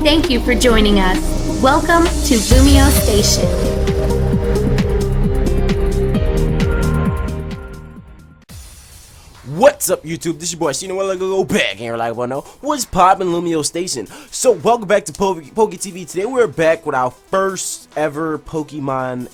Thank you for joining us. Welcome to LumioStation. What's up, YouTube? This is your boy Shino. Well, go back and you're like, well, no, what's poppin', LumioStation? So, welcome back to PokéTV. Today, we're back with our first ever Pokemon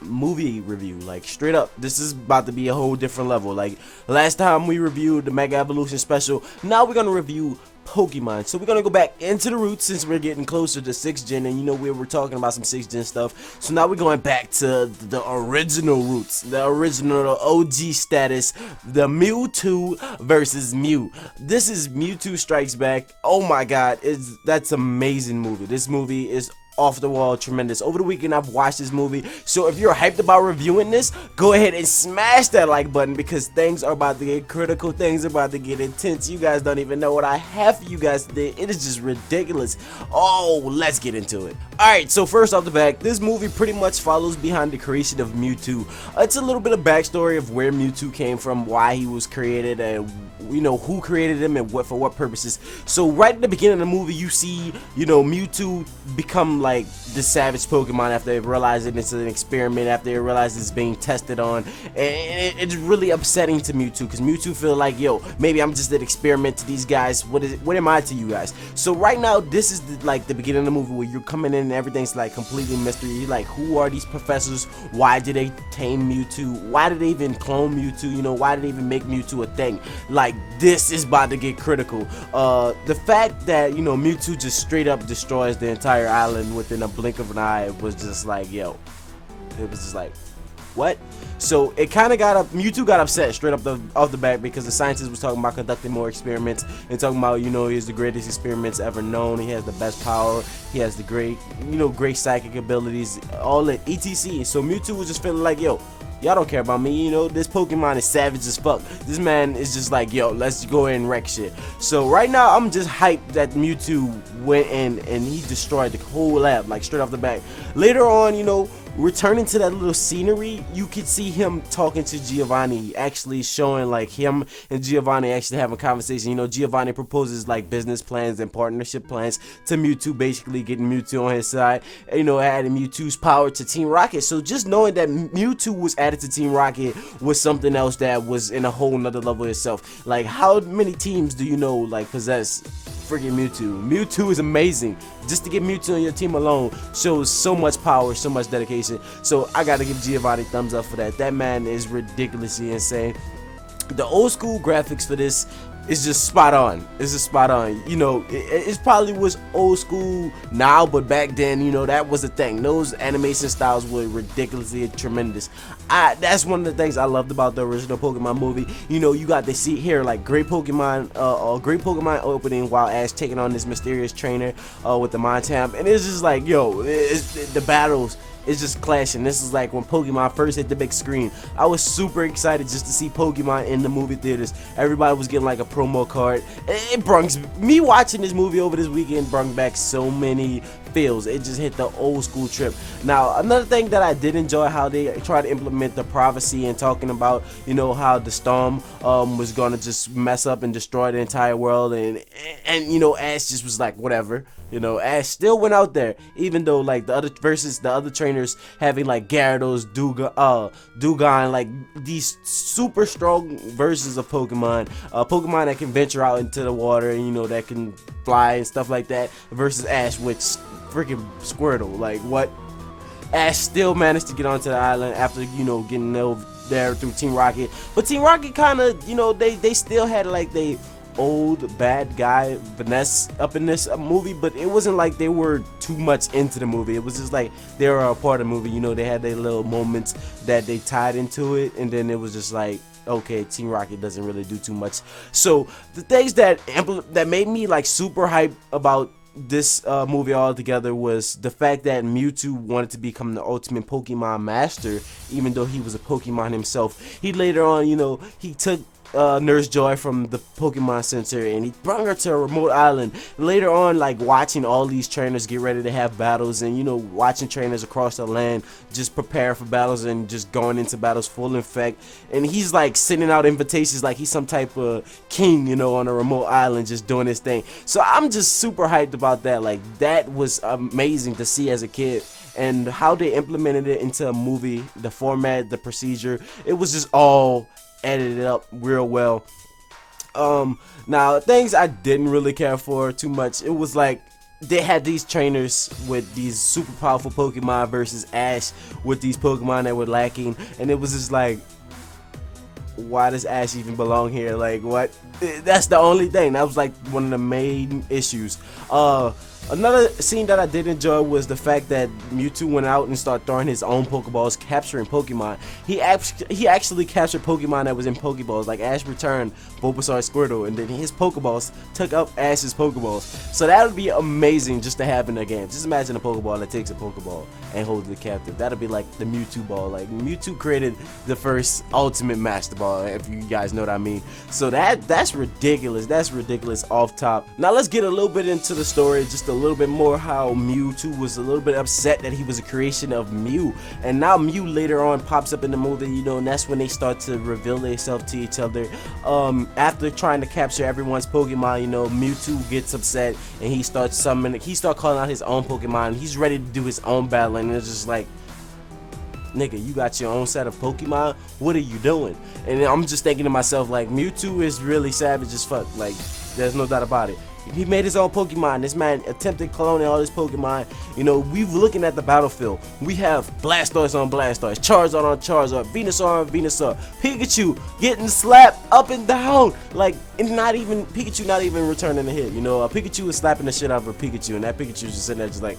movie review. Like, straight up, this is about to be a whole different level. Like, last time we reviewed the Mega Evolution Special, now we're gonna review Pokemon. So we're gonna go back into the roots since we're getting closer to 6th gen, and you know we were talking about some 6th gen stuff. So now we're going back to the original roots, the original OG status, the Mewtwo versus Mew. This is Mewtwo Strikes Back. Oh my god, that's amazing movie. This movie is off the wall tremendous. Over the weekend I've watched this movie, so if you're hyped about reviewing this, go ahead and smash that like button, because things are about to get critical, things are about to get intense. You guys don't even know what I have for you guys today. It is just ridiculous. Oh, let's get into it. Alright, so first off the bat, this movie pretty much follows behind the creation of Mewtwo. It's a little bit of backstory of where Mewtwo came from, why he was created, and you know who created him and for what purposes. So right at the beginning of the movie, you see, you know, Mewtwo become like the savage Pokemon after they realize it's an experiment, after they realize it's being tested on, and it's really upsetting to Mewtwo, because Mewtwo feel like, yo, maybe I'm just an experiment to these guys. What am I to you guys? So right now, this is like the beginning of the movie where you're coming in and everything's like completely mystery. You're like, who are these professors? Why did they tame Mewtwo? Why did they even clone Mewtwo? You know, why did they even make Mewtwo a thing? Like, this is about to get critical. The fact that, you know, Mewtwo just straight up destroys the entire island within a blink of an eye was just like, yo, it was just like, what? So it kind of got up, Mewtwo got upset straight up off the bat, because the scientist was talking about conducting more experiments and talking about, you know, he's the greatest experiments ever known, he has the best power, he has the great, you know, great psychic abilities, all that etc. So Mewtwo was just feeling like, yo, y'all don't care about me, you know, this Pokemon is savage as fuck. This man is just like, yo, let's go ahead and wreck shit. So right now, I'm just hyped that Mewtwo went in and he destroyed the whole lab, like straight off the bat. Later on, you know, returning to that little scenery, you could see him talking to Giovanni, actually showing like him and Giovanni actually having a conversation. You know, Giovanni proposes like business plans and partnership plans to Mewtwo, basically getting Mewtwo on his side, you know, adding Mewtwo's power to Team Rocket. So just knowing that Mewtwo was added to Team Rocket was something else that was in a whole nother level itself. Like, how many teams do you know like possess freaking Mewtwo? Mewtwo is amazing. Just to get Mewtwo on your team alone shows so much power, so much dedication. So I gotta give Giovanni thumbs up for that. That man is ridiculously insane. The old school graphics for this is just spot on. It's just spot on. You know, it probably was old school now, but back then, you know, that was the thing. Those animation styles were ridiculously tremendous. That's one of the things I loved about the original Pokemon movie. You know, you got to see here like great Pokemon opening while Ash taking on this mysterious trainer with the Montam, and it's just like, yo, the battles. It's just clashing. This is like when Pokemon first hit the big screen. I was super excited just to see Pokemon in the movie theaters. Everybody was getting like a promo card. It brings me watching this movie over this weekend brought back so many feels. It just hit the old school trip. Now, another thing that I did enjoy, how they try to implement the prophecy and talking about, you know, how the storm was gonna just mess up and destroy the entire world, and you know, Ash just was like, whatever. You know, Ash still went out there, even though like the other trainers having like Gyarados, Dugong, like these super strong versions of Pokemon, Pokemon that can venture out into the water and, you know, that can fly and stuff like that, versus Ash, which freaking Squirtle. Like, what? Ash still managed to get onto the island after, you know, getting over there through Team Rocket, but Team Rocket kind of, you know, they still had like they old bad guy finesse up in this movie, but it wasn't like they were too much into the movie. It was just like they were a part of the movie. You know, they had their little moments that they tied into it, and then it was just like, okay, Team Rocket doesn't really do too much. So the things that made me like super hype about this movie altogether was the fact that Mewtwo wanted to become the ultimate Pokemon master, even though he was a Pokemon himself. He later on, you know, he took Nurse Joy from the Pokemon Center, and he brought her to a remote island. Later on, like watching all these trainers get ready to have battles, and watching trainers across the land just prepare for battles and just going into battles full effect. And he's like sending out invitations like he's some type of king, on a remote island just doing his thing. So I'm just super hyped about that. Like, that was amazing to see as a kid. And how they implemented it into a movie, the format, the procedure, it was just all edited up real well. Now, things I didn't really care for too much, it was like they had these trainers with these super powerful Pokemon versus Ash with these Pokemon that were lacking, and it was just like, why does Ash even belong here? Like, what? That's the only thing. That was like one of the main issues. Another scene that I did enjoy was the fact that Mewtwo went out and started throwing his own Pokeballs, capturing Pokemon. He actually captured Pokemon that was in Pokeballs, like Ash returned Bulbasaur, Squirtle, and then his Pokeballs took up Ash's Pokeballs. So that would be amazing just to have in a game. Just imagine a Pokeball that takes a Pokeball and holds it captive. That'd be like the Mewtwo ball. Like, Mewtwo created the first Ultimate Master Ball, if you guys know what I mean. So that's ridiculous. That's ridiculous off top. Now let's get a little bit into the story, just a little bit more how Mewtwo was a little bit upset that he was a creation of Mew, and now Mew later on pops up in the movie, and that's when they start to reveal themselves to each other. After trying to capture everyone's Pokemon, Mewtwo gets upset and he starts calling out his own Pokemon. He's ready to do his own battle, and it's just like, nigga, you got your own set of Pokemon? What are you doing? And I'm just thinking to myself, like, Mewtwo is really savage as fuck. Like, there's no doubt about it. He made his own Pokemon. This man attempted cloning all his Pokemon. We've looking at the battlefield. We have Blastoise on Blastoise, Charizard on Charizard, Venusaur on Venusaur, Pikachu getting slapped up and down. Like, and Pikachu not even returning the hit. Pikachu was slapping the shit out of a Pikachu, and that Pikachu was just sitting there just like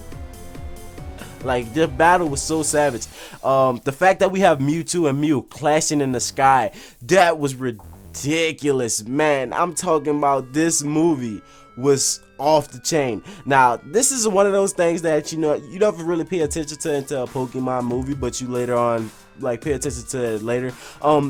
the battle was so savage. The fact that we have Mewtwo and Mew clashing in the sky, that was ridiculous, man. I'm talking about, this movie was off the chain. Now, this is one of those things that you don't really pay attention to into a Pokemon movie, but you later on like pay attention to it later.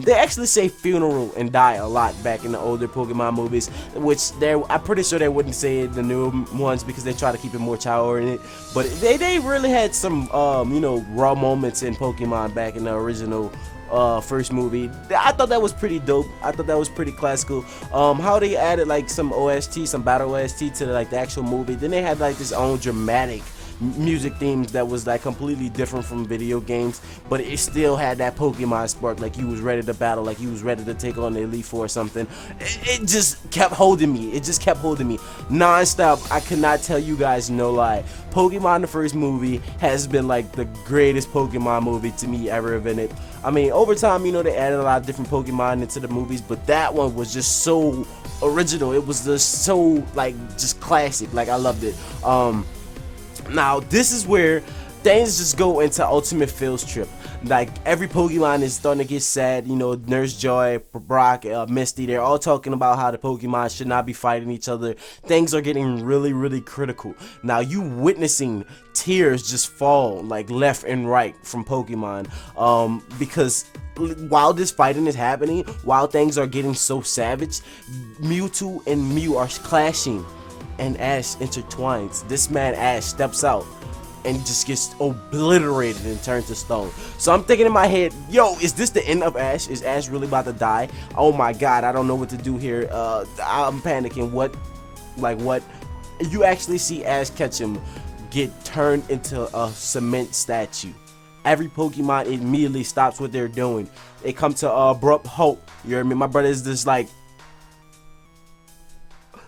They actually say funeral and die a lot back in the older Pokemon movies, which I'm pretty sure they wouldn't say it the new ones because they try to keep it more child-oriented. But they really had some raw moments in Pokemon back in the original first movie. I thought that was pretty dope. I thought that was pretty classical. How they added like some OST, some battle OST to the actual movie. Then they had like this own dramatic music themes that was like completely different from video games, but it still had that Pokemon spark, like you was ready to battle, like you was ready to take on the Elite Four or something. It just kept holding me. It just kept holding me non-stop. I could not tell you guys, no lie, Pokemon the first movie has been like the greatest Pokemon movie to me ever invented. I mean, over time, they added a lot of different Pokemon into the movies, but that one was just so original. It was just so just classic. Like, I loved it. Now this is where things just go into ultimate feels trip. Like, every Pokemon is starting to get sad. Nurse Joy, Brock, Misty, they're all talking about how the Pokemon should not be fighting each other. Things are getting really, really critical. Now you witnessing tears just fall like left and right from Pokemon, because while this fighting is happening, while things are getting so savage, Mewtwo and Mew are clashing, and Ash intertwines. This man Ash steps out and just gets obliterated and turned to stone. So I'm thinking in my head, yo, is this the end of Ash? Is Ash really about to die? Oh my god, I don't know what to do here. I'm panicking. What? You actually see Ash Ketchum get turned into a cement statue. Every Pokemon immediately stops what they're doing. They come to abrupt halt. You hear me? My brother is just like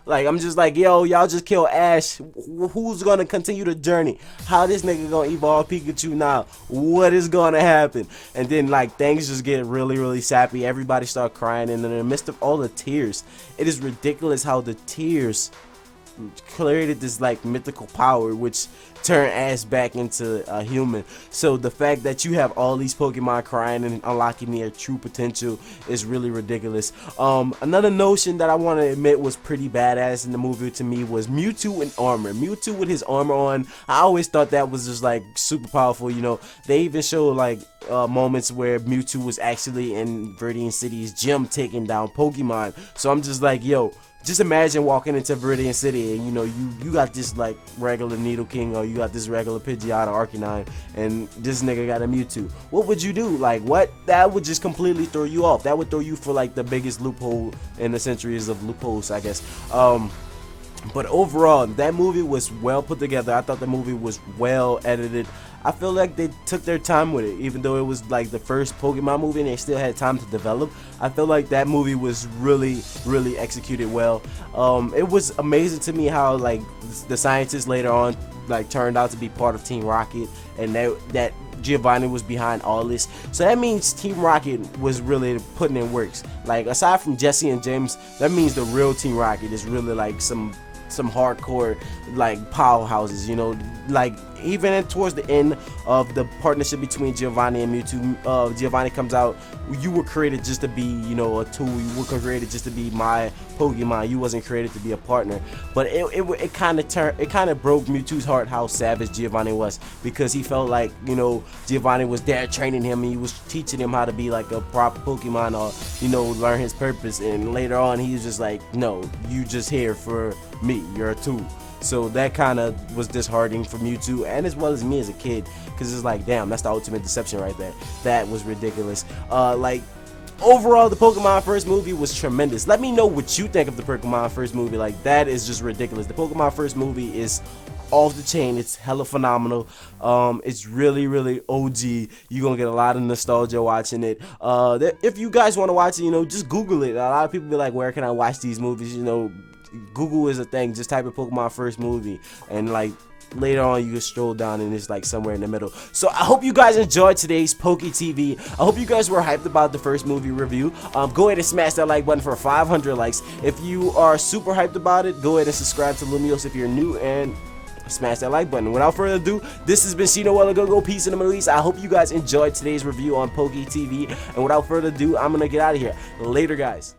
I'm just like, yo, y'all just kill Ash. Who's gonna continue the journey? How this nigga gonna evolve Pikachu now? What is gonna happen? And then things just get really, really sappy. Everybody start crying, and in the midst of all the tears, it is ridiculous how the tears created this like mythical power which turned Ash back into a human. So the fact that you have all these Pokemon crying and unlocking their true potential is really ridiculous. Another notion that I want to admit was pretty badass in the movie to me was Mewtwo in armor. Mewtwo with his armor on, I always thought that was just like super powerful. You know, they even show like moments where Mewtwo was actually in Viridian City's gym taking down Pokemon. So I'm just like, yo, just imagine walking into Viridian City and you got this like regular Nidoking, or you got this regular Pidgeotto Arcanine, and this nigga got a Mewtwo. What would you do? Like, what? That would just completely throw you off. That would throw you for like the biggest loophole in the centuries of loopholes, I guess. But overall, that movie was well put together. I thought the movie was well edited. I feel like they took their time with it, even though it was like the first Pokemon movie and they still had time to develop. I feel like that movie was really executed well. It was amazing to me how like the scientists later on like turned out to be part of Team Rocket, and that Giovanni was behind all this. So that means Team Rocket was really putting in works. Like, aside from Jesse and James, that means the real Team Rocket is really like some hardcore like powerhouses, you know. Like, even towards the end of the partnership between Giovanni and Mewtwo, Giovanni comes out, you were created just to be, you know, a tool. You were created just to be my Pokemon. You wasn't created to be a partner. But it kind of broke Mewtwo's heart how savage Giovanni was, because he felt like, you know, Giovanni was there training him and he was teaching him how to be like a proper Pokemon, or, you know, learn his purpose. And later on he was just like, no, you just here for me, you're a tool. So that kind of was disheartening for Mewtwo, and as well as me as a kid, because it's like, damn, that's the ultimate deception right there. That was ridiculous. Like, overall, the Pokemon first movie was tremendous. Let me know what you think of the Pokemon first movie. Like, that is just ridiculous. The Pokemon first movie is off the chain. It's hella phenomenal. It's really OG. You're gonna get a lot of nostalgia watching it. If you guys want to watch it, you know, just Google it. A lot of people be like, where can I watch these movies? You know, Google is a thing. Just type in Pokemon first movie, and like later on you can stroll down and it's like somewhere in the middle. So I hope you guys enjoyed today's PokéTV. I hope you guys were hyped about the first movie review. Go ahead and smash that like button for 500 likes. If you are super hyped about it, go ahead and subscribe to Lumiose if you're new, and smash that like button. Without further ado, this has been ShinoWorld. Go peace in the Middle East. I hope you guys enjoyed today's review on PokéTV, and without further ado, I'm gonna get out of here. Later, guys.